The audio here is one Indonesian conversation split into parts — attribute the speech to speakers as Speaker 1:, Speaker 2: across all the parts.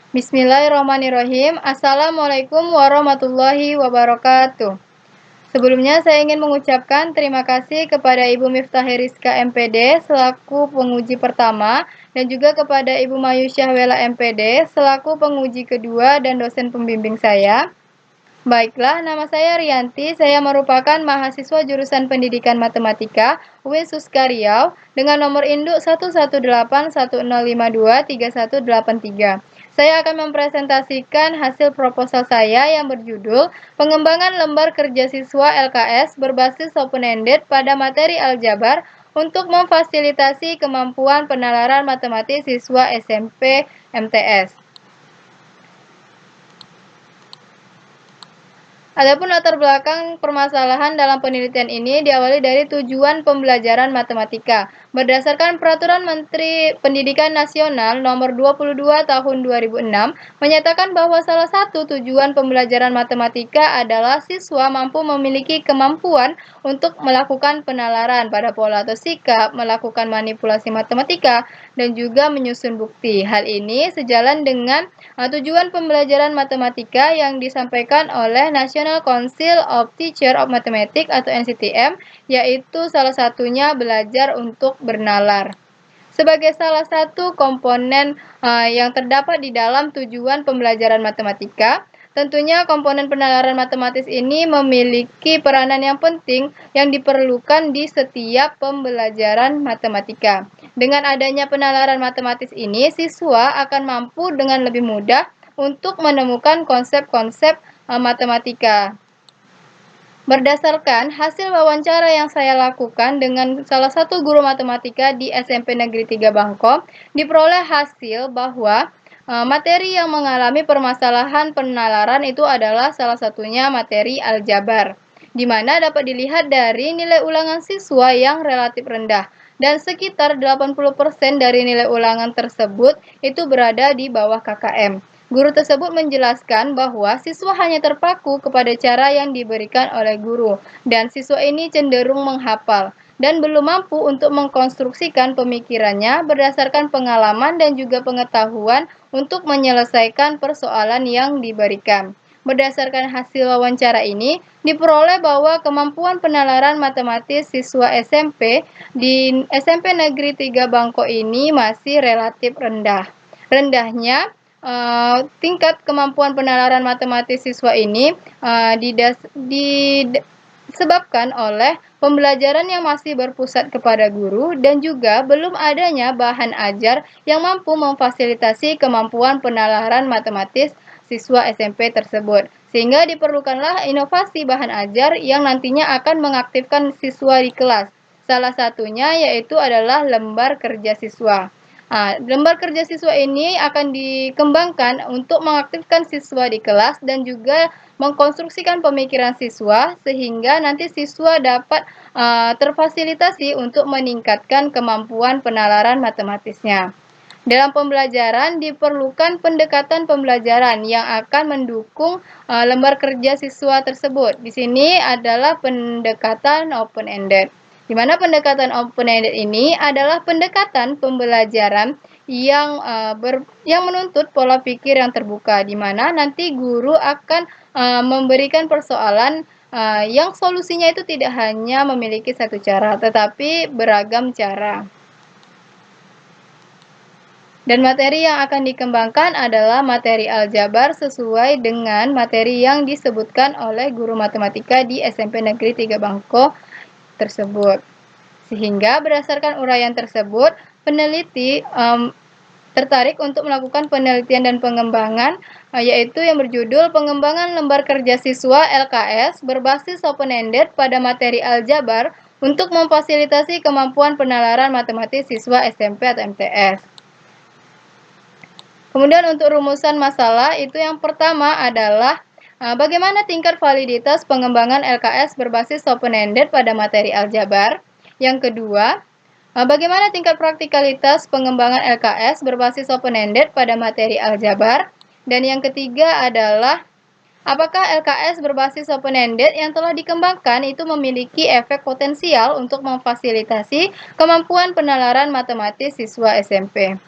Speaker 1: Bismillahirrahmanirrahim. Assalamualaikum warahmatullahi wabarakatuh. Sebelumnya saya ingin mengucapkan terima kasih kepada Ibu Miftahiriska MPD selaku penguji pertama dan juga kepada Ibu Mayu Syahwela MPD selaku penguji kedua dan dosen pembimbing saya. Baiklah, nama saya Rianti. Saya merupakan mahasiswa jurusan Pendidikan Matematika UIN Suska Riau dengan nomor induk 11810523183. Saya akan mempresentasikan hasil proposal saya yang berjudul Pengembangan Lembar Kerja Siswa LKS berbasis open-ended pada materi aljabar untuk memfasilitasi kemampuan penalaran matematis siswa SMP MTS. Adapun latar belakang permasalahan dalam penelitian ini diawali dari tujuan pembelajaran matematika. Berdasarkan Peraturan Menteri Pendidikan Nasional Nomor 22 Tahun 2006, menyatakan bahwa salah satu tujuan pembelajaran matematika adalah siswa mampu memiliki kemampuan untuk melakukan penalaran pada pola atau sikap, melakukan manipulasi matematika, dan juga menyusun bukti. Hal ini sejalan dengan tujuan pembelajaran matematika yang disampaikan oleh National Council of Teachers of Mathematics atau NCTM, yaitu salah satunya belajar untuk bernalar. Sebagai salah satu komponen yang terdapat di dalam tujuan pembelajaran matematika, tentunya komponen penalaran matematis ini memiliki peranan yang penting yang diperlukan di setiap pembelajaran matematika. Dengan adanya penalaran matematis ini, siswa akan mampu dengan lebih mudah untuk menemukan konsep-konsep matematika. Berdasarkan hasil wawancara yang saya lakukan dengan salah satu guru matematika di SMP Negeri 3 Bangko, diperoleh hasil bahwa materi yang mengalami permasalahan penalaran itu adalah salah satunya materi aljabar, di mana dapat dilihat dari nilai ulangan siswa yang relatif rendah, dan sekitar 80% dari nilai ulangan tersebut itu berada di bawah KKM. Guru tersebut menjelaskan bahwa siswa hanya terpaku kepada cara yang diberikan oleh guru, dan siswa ini cenderung menghafal dan belum mampu untuk mengkonstruksikan pemikirannya berdasarkan pengalaman dan juga pengetahuan untuk menyelesaikan persoalan yang diberikan. Berdasarkan hasil wawancara ini, diperoleh bahwa kemampuan penalaran matematis siswa SMP di SMP Negeri 3 Bangko ini masih relatif rendah. Rendahnya tingkat kemampuan penalaran matematis siswa ini disebabkan oleh pembelajaran yang masih berpusat kepada guru dan juga belum adanya bahan ajar yang mampu memfasilitasi kemampuan penalaran matematis siswa SMP tersebut. Sehingga diperlukanlah inovasi bahan ajar yang nantinya akan mengaktifkan siswa di kelas. Salah satunya yaitu adalah lembar kerja siswa. Lembar kerja siswa ini akan dikembangkan untuk mengaktifkan siswa di kelas dan juga mengkonstruksikan pemikiran siswa sehingga nanti siswa dapat terfasilitasi untuk meningkatkan kemampuan penalaran matematisnya. Dalam pembelajaran diperlukan pendekatan pembelajaran yang akan mendukung lembar kerja siswa tersebut. Di sini adalah pendekatan open-ended. Di mana pendekatan open-ended ini adalah pendekatan pembelajaran yang menuntut pola pikir yang terbuka, di mana nanti guru akan memberikan persoalan yang solusinya itu tidak hanya memiliki satu cara, tetapi beragam cara. Dan materi yang akan dikembangkan adalah materi aljabar sesuai dengan materi yang disebutkan oleh guru matematika di SMP Negeri 3 Bangko tersebut. Sehingga berdasarkan uraian tersebut, peneliti tertarik untuk melakukan penelitian dan pengembangan, yaitu yang berjudul Pengembangan Lembar Kerja Siswa LKS berbasis open-ended pada materi aljabar untuk memfasilitasi kemampuan penalaran matematis siswa SMP atau MTS. Kemudian untuk rumusan masalah itu yang pertama adalah bagaimana tingkat validitas pengembangan LKS berbasis open-ended pada materi aljabar. Yang kedua, bagaimana tingkat praktikalitas pengembangan LKS berbasis open-ended pada materi aljabar. Dan yang ketiga adalah apakah LKS berbasis open-ended yang telah dikembangkan itu memiliki efek potensial untuk memfasilitasi kemampuan penalaran matematis siswa SMP.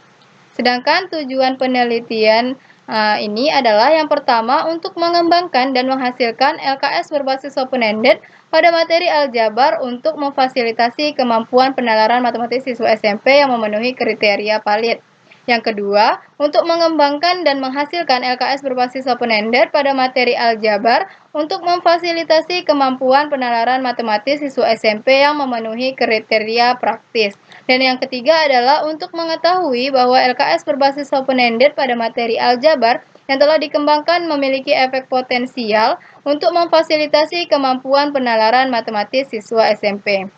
Speaker 1: Sedangkan tujuan penelitian Ini adalah yang pertama untuk mengembangkan dan menghasilkan LKS berbasis open-ended pada materi aljabar untuk memfasilitasi kemampuan penalaran matematis siswa SMP yang memenuhi kriteria valid. Yang kedua, untuk mengembangkan dan menghasilkan LKS berbasis open-ended pada materi aljabar untuk memfasilitasi kemampuan penalaran matematis siswa SMP yang memenuhi kriteria praktis. Dan yang ketiga adalah untuk mengetahui bahwa LKS berbasis open-ended pada materi aljabar yang telah dikembangkan memiliki efek potensial untuk memfasilitasi kemampuan penalaran matematis siswa SMP.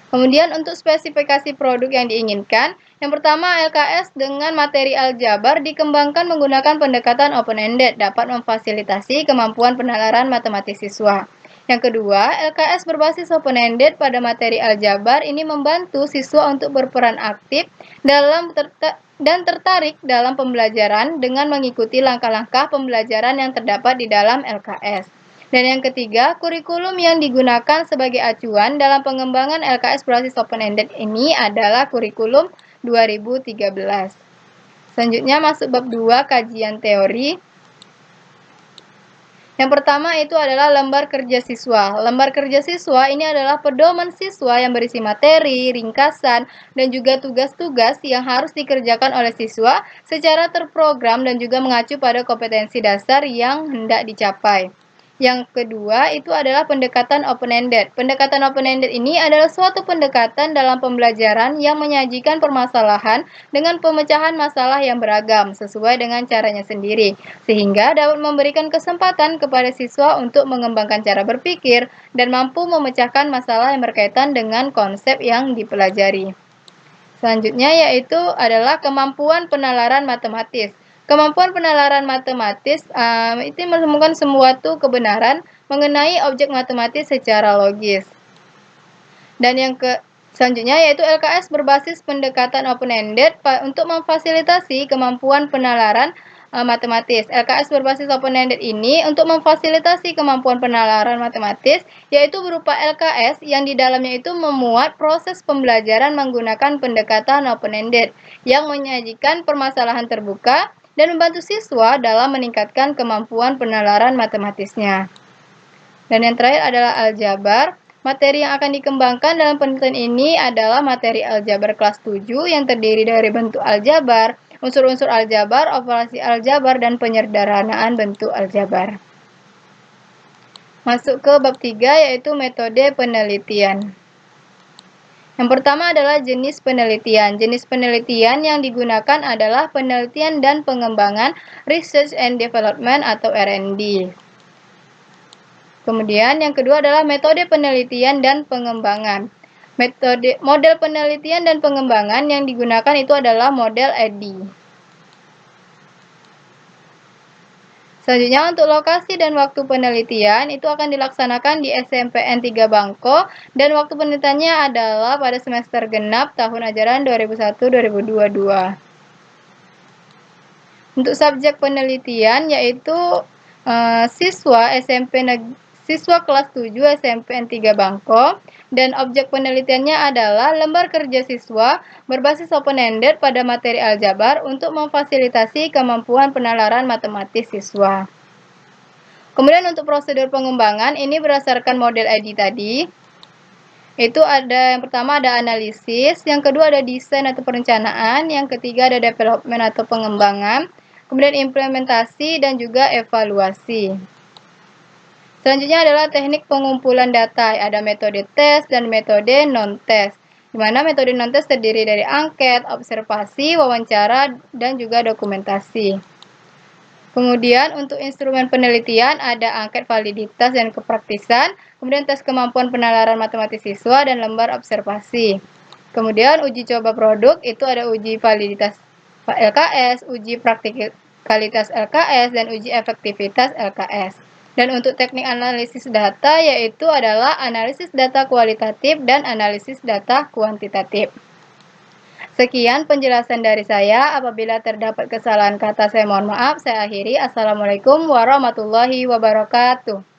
Speaker 1: Kemudian untuk spesifikasi produk yang diinginkan, yang pertama LKS dengan materi aljabar dikembangkan menggunakan pendekatan open-ended dapat memfasilitasi kemampuan penalaran matematis siswa. Yang kedua, LKS berbasis open-ended pada materi aljabar ini membantu siswa untuk berperan aktif dan tertarik dalam pembelajaran dengan mengikuti langkah-langkah pembelajaran yang terdapat di dalam LKS. Dan yang ketiga, kurikulum yang digunakan sebagai acuan dalam pengembangan LKS berbasis open-ended ini adalah kurikulum 2013. Selanjutnya masuk bab 2, kajian teori. Yang pertama itu adalah lembar kerja siswa. Lembar kerja siswa ini adalah pedoman siswa yang berisi materi, ringkasan, dan juga tugas-tugas yang harus dikerjakan oleh siswa secara terprogram dan juga mengacu pada kompetensi dasar yang hendak dicapai. Yang kedua itu adalah pendekatan open-ended. Pendekatan open-ended ini adalah suatu pendekatan dalam pembelajaran yang menyajikan permasalahan dengan pemecahan masalah yang beragam sesuai dengan caranya sendiri, sehingga dapat memberikan kesempatan kepada siswa untuk mengembangkan cara berpikir dan mampu memecahkan masalah yang berkaitan dengan konsep yang dipelajari. Selanjutnya yaitu adalah kemampuan penalaran matematis. Kemampuan penalaran matematis itu menemukan suatu kebenaran mengenai objek matematis secara logis. Dan yang selanjutnya yaitu LKS berbasis pendekatan open-ended untuk memfasilitasi kemampuan penalaran matematis. LKS berbasis open-ended ini untuk memfasilitasi kemampuan penalaran matematis, yaitu berupa LKS yang di dalamnya itu memuat proses pembelajaran menggunakan pendekatan open-ended yang menyajikan permasalahan terbuka dan membantu siswa dalam meningkatkan kemampuan penalaran matematisnya. Dan yang terakhir adalah aljabar. Materi yang akan dikembangkan dalam penelitian ini adalah materi aljabar kelas 7 yang terdiri dari bentuk aljabar, unsur-unsur aljabar, operasi aljabar, dan penyederhanaan bentuk aljabar. Masuk ke bab 3 yaitu metode penelitian. Yang pertama adalah jenis penelitian. Jenis penelitian yang digunakan adalah penelitian dan pengembangan Research and Development atau R&D. Kemudian yang kedua adalah metode penelitian dan pengembangan. Model penelitian dan pengembangan yang digunakan itu adalah model EDDI. Selanjutnya untuk lokasi dan waktu penelitian itu akan dilaksanakan di SMPN 3 Bangko dan waktu penelitiannya adalah pada semester genap tahun ajaran 2001-2022. Untuk subjek penelitian yaitu siswa kelas 7 SMPN 3 Bangko dan objek penelitiannya adalah lembar kerja siswa berbasis open-ended pada materi aljabar untuk memfasilitasi kemampuan penalaran matematis siswa. Kemudian untuk prosedur pengembangan ini berdasarkan model EDDI tadi. Itu ada yang pertama ada analisis, yang kedua ada desain atau perencanaan, yang ketiga ada development atau pengembangan, kemudian implementasi dan juga evaluasi. Selanjutnya adalah teknik pengumpulan data, ada metode tes dan metode non-tes. Di mana metode non-tes terdiri dari angket, observasi, wawancara, dan juga dokumentasi. Kemudian untuk instrumen penelitian ada angket validitas dan kepraktisan, kemudian tes kemampuan penalaran matematis siswa dan lembar observasi. Kemudian uji coba produk itu ada uji validitas LKS, uji praktikalitas LKS, dan uji efektivitas LKS. Dan untuk teknik analisis data yaitu adalah analisis data kualitatif dan analisis data kuantitatif. Sekian penjelasan dari saya. Apabila terdapat kesalahan kata saya mohon maaf. Saya akhiri. Assalamualaikum warahmatullahi wabarakatuh.